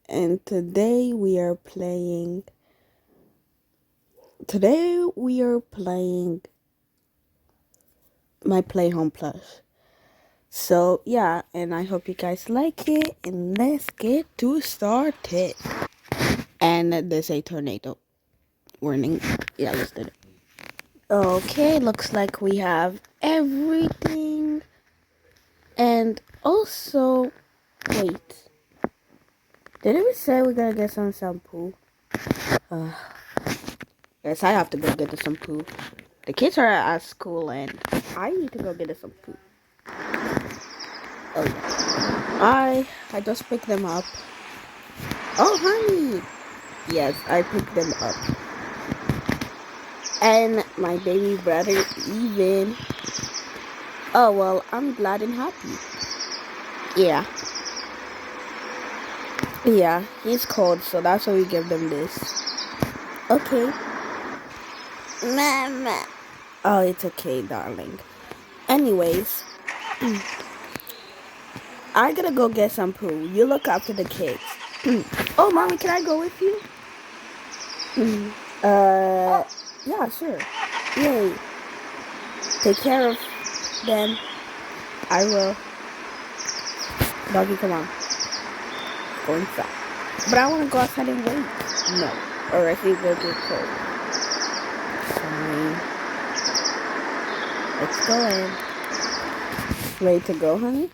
and today we are playing my Play Home Plush. So yeah, and I hope you guys like it, and let's get to started. And there's a tornado warning. Yeah, let's do it. Okay, looks like we have everything. And also, wait, didn't we say we're gonna get some shampoo? Uh, Yes, I have to go get the shampoo. The kids are at school and I need to go get the shampoo. Oh yeah. I just picked them up. Oh honey. Yes, I picked them up. And my baby brother even. Oh well, I'm glad and happy. Yeah. Yeah, he's cold, so that's why we give them this. Okay. Mama. Oh, it's okay, darling. Anyways, I gotta go get some poo. You look after the kids. Oh, mommy, can I go with you? Uh, yeah, sure. Yay. Take care of them. I will. Doggy, come on. Go inside. But I want to go outside and wait. No. Or if you will get cold. Fine. Let's go in. Ready to go, honey?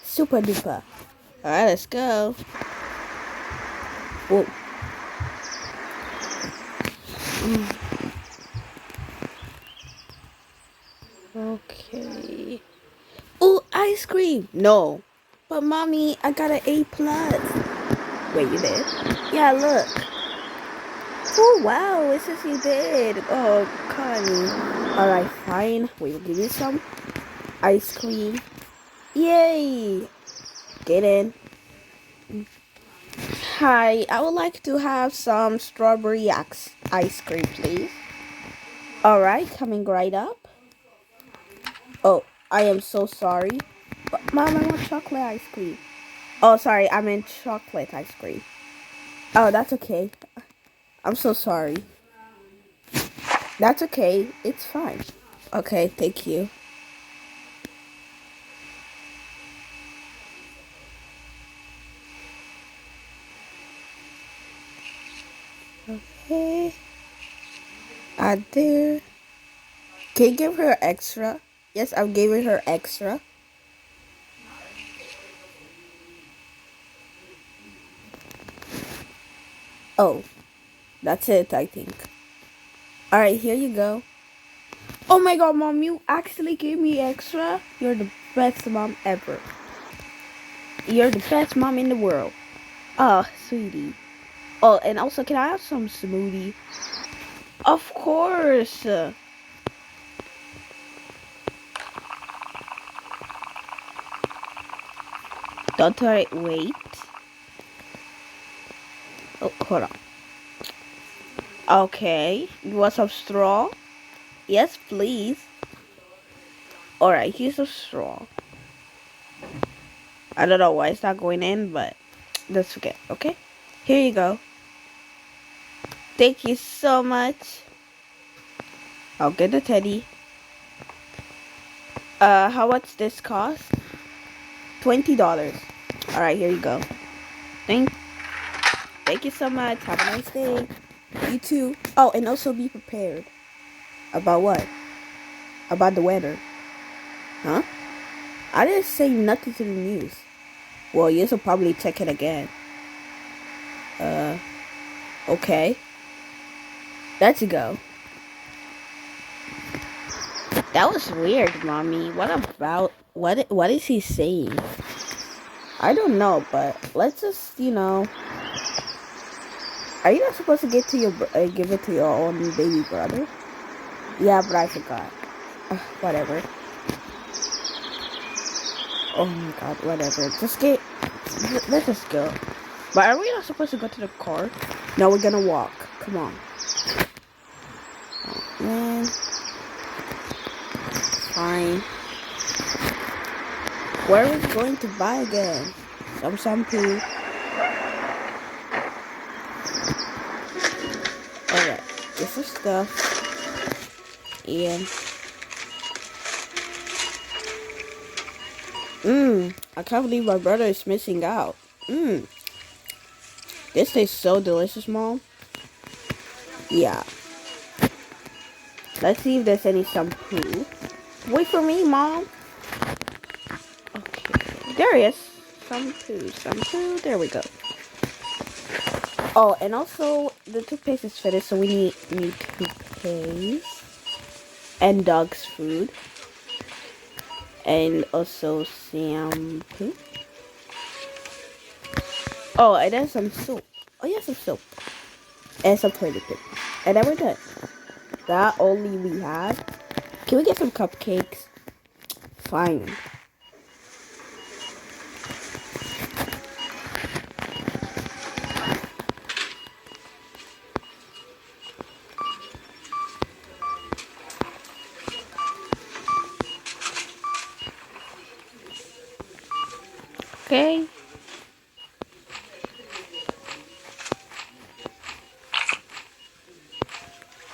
Super duper. Alright, let's go. Whoa. Okay. Oh, ice cream. No. But mommy, I got an A plus. Wait, you did? Yeah, look. Oh wow, it says you did. Oh, Connie. Alright, fine. We will give you some ice cream. Yay! Get in. Hi, I would like to have some strawberry ice cream, please. Alright, coming right up. Oh, I am so sorry. But Mom, I want chocolate ice cream. Oh, sorry, I meant chocolate ice cream. Oh, that's okay. I'm so sorry. That's okay. It's fine. Okay, thank you. Okay. Add there. Can you give her extra? Yes, I'm giving her extra. Oh, that's it, I think. Alright, here you go. Oh my god, mom, you actually gave me extra? You're the best mom ever. You're the best mom in the world. Oh, sweetie. Oh, and also, can I have some smoothie? Of course. Don't worry, wait. Oh, hold on. Okay, you want some straw? Yes, please. Alright, here's a straw. I don't know why it's not going in, but that's okay, okay? Here you go. Thank you so much. I'll get the teddy. How much this cost? $20. Alright, here you go. Thank you so much. Have a nice day. You too. Oh, and also be prepared. About what? About the weather. Huh? I didn't say nothing to the news. Well, you should probably check it again. Okay. Let's go. That was weird, mommy. What is he saying? I don't know, but let's just, are you not supposed to give it to your own baby brother? Yeah, but I forgot. Whatever. Oh my god, whatever. Let's just go. But are we not supposed to go to the car? No, we're gonna walk. Come on. Oh, man. Fine. Where are we going to buy again? Some shampoo. Alright, get some stuff. And I can't believe my brother is missing out. This tastes so delicious, Mom. Yeah. Let's see if there's any shampoo. Wait for me, Mom. Okay. There is. Shampoo. There we go. Oh, and also the toothpaste is finished, so we need new toothpaste and dog's food. And also shampoo. Oh, and then some soap. Oh yeah, some soap. And some toilet paper. And then we're done. That only we have. Can we get some cupcakes? Fine. Okay.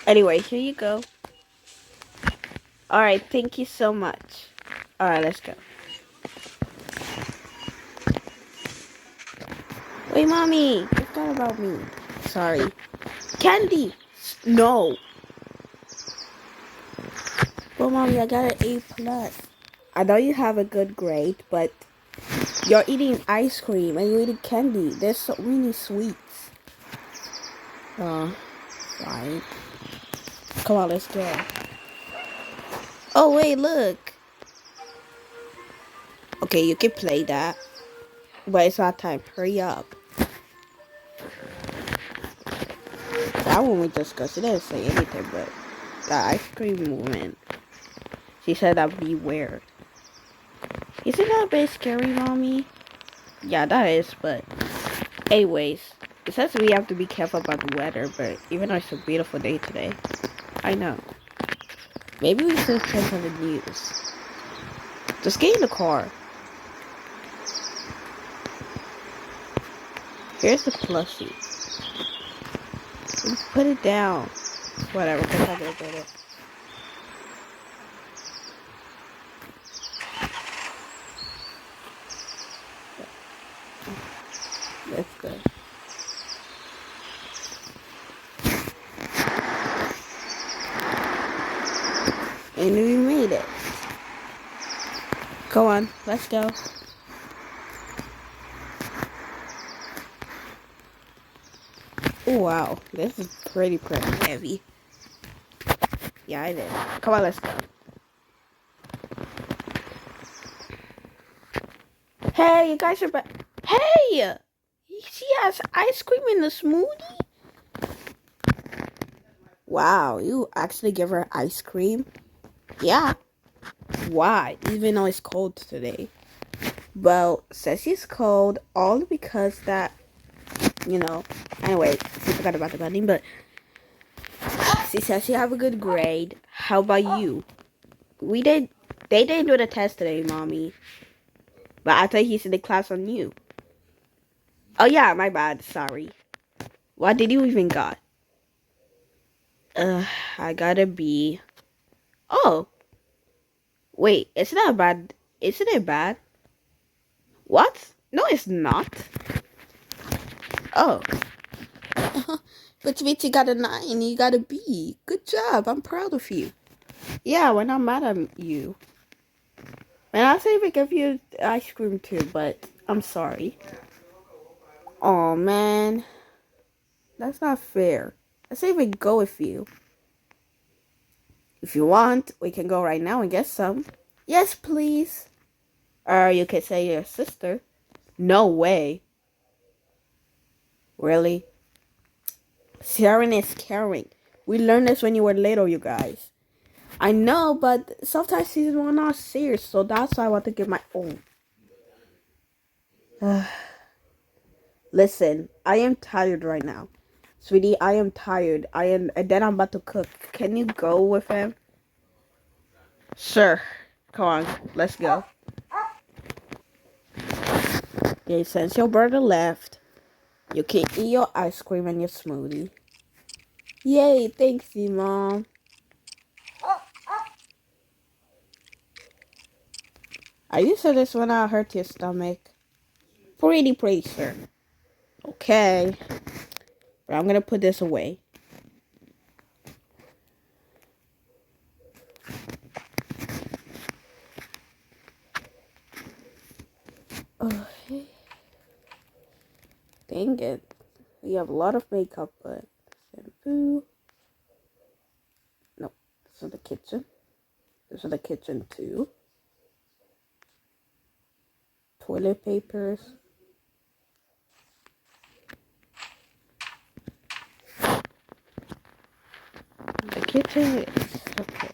Anyway, here you go. Alright, thank you so much. Alright, let's go. Wait, Mommy. You forgot about me. Sorry. Candy. No. Well, Mommy, I got an A+. Plus. I know you have a good grade, but you're eating ice cream and you're eating candy. There's so many sweets. Fine. Come on, let's go. Oh, wait, look. Okay, you can play that. But it's not time. Hurry up. That one we discussed. She didn't say anything, but the ice cream woman. She said that would be weird. Isn't that a bit scary, Mommy? Yeah, that is, but anyways. It says we have to be careful about the weather, but even though it's a beautiful day today. I know. Maybe we should check on the news. Just get in the car. Here's the plushie. Let's put it down. Whatever, because I'm gonna get it. Let's go. And we made it. Go on, let's go. Oh, wow, this is pretty heavy. Yeah, I did. Come on, let's go. Hey, you guys are back. Hey! She has ice cream in the smoothie? Wow, you actually give her ice cream? Yeah. Why? Even though it's cold today. Well, says she's cold all because that, anyway, she forgot about the bunny, but she says she have a good grade. How about you? They didn't do the test today, Mommy. But I thought he's in the class on you. Oh yeah, my bad, sorry. What did you even got? I got a B. Oh. Wait, isn't that bad? Isn't it bad? What? No, it's not. Oh. Which means you got a 9 and you got a B. Good job. I'm proud of you. Yeah, we're not mad at you. And I'll say we give you ice cream too, but I'm sorry. Oh man. That's not fair. Let's say we go with you. If you want, we can go right now and get some. Yes, please. Or you could say your sister. No way. Really? Sharing is caring. We learned this when you were little, you guys. I know, but sometimes these are not serious, so that's why I want to give my own. Listen, I am tired right now. Sweetie, I am tired. And then I'm about to cook. Can you go with him? Sure. Come on, let's go. Okay, since your brother left, you can eat your ice cream and your smoothie. Yay, thanks you, Mom. Are you sure this will not hurt your stomach? Pretty sure. Okay. But I'm gonna put this away. Okay. Dang it. We have a lot of makeup, but shampoo. No, this is the kitchen. This is the kitchen too. Toilet papers. The kitchen is okay.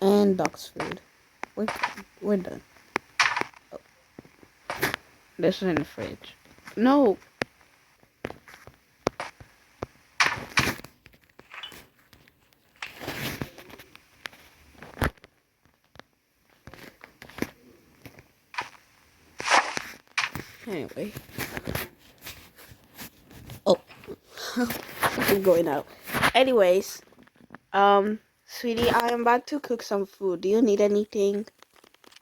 And dog's food. We're done. Oh, this is in the fridge. No. Anyway. Oh. I'm going out. Anyways. Sweetie, I am about to cook some food. Do you need anything?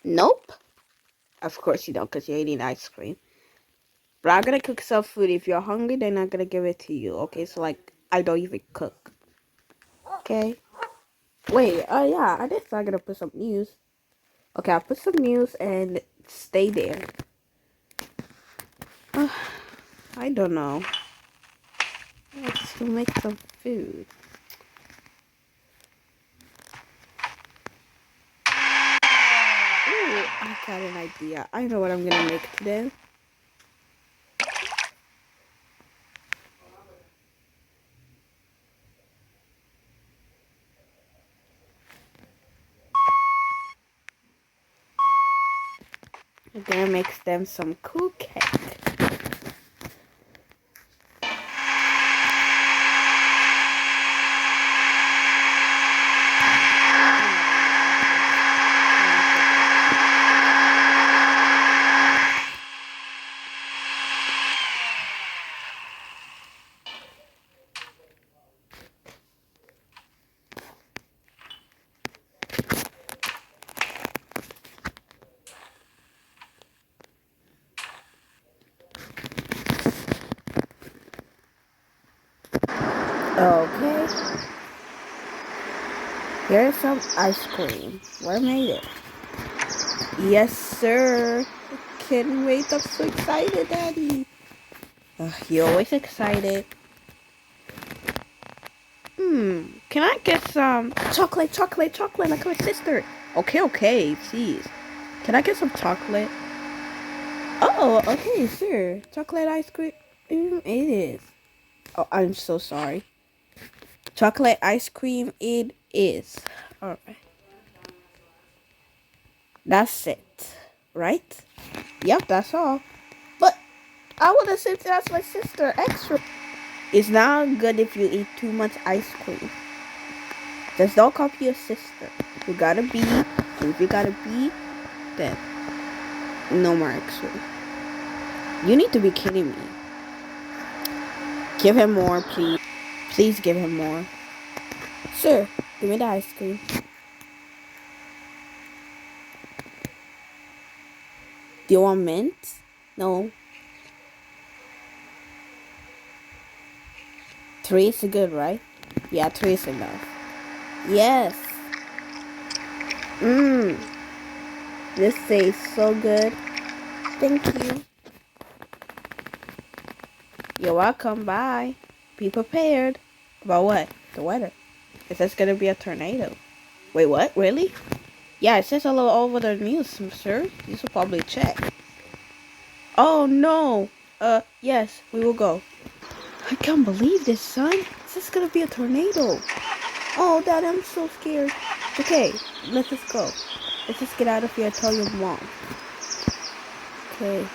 Nope. Of course you don't, because you're eating ice cream. But I'm gonna cook some food. If you're hungry, then I'm gonna give it to you. Okay, so like, I don't even cook. Okay? Wait, yeah, I just I'm gonna put some news. Okay, I'll put some news and stay there. I don't know. Let's make some food. Ooh, I got an idea. I know what I'm gonna make today. I'm gonna make them some cool cake. Okay. Here's some ice cream. Where made it? Yes, sir. Can't wait. I'm so excited, Daddy. You're always excited. Can I get some chocolate like my sister? Okay, please. Can I get some chocolate? Oh, okay, sure. Chocolate ice cream. It is. Oh, I'm so sorry. Chocolate ice cream it is. Alright. That's it. Right? Yep, that's all. But I would have said that's my sister extra. It's not good if you eat too much ice cream. Just don't copy your sister. You gotta be. So if you gotta be, then no more ice cream. You need to be kidding me. Give him more, please. Please give him more. Sure. Give me the ice cream. Do you want mint? No. 3 is good, right? Yeah, 3 is enough. Yes. This tastes so good. Thank you. You're welcome. Bye. Be prepared. About what? The weather. It says gonna be a tornado. Wait, what? Really? Yeah, it says a little over the news, sir. You should probably check. Oh no. Yes, we will go. I can't believe this, son. This is gonna be a tornado. Oh, Dad, I'm so scared. Okay, let's just go. Let's just get out of here and tell your mom. Okay.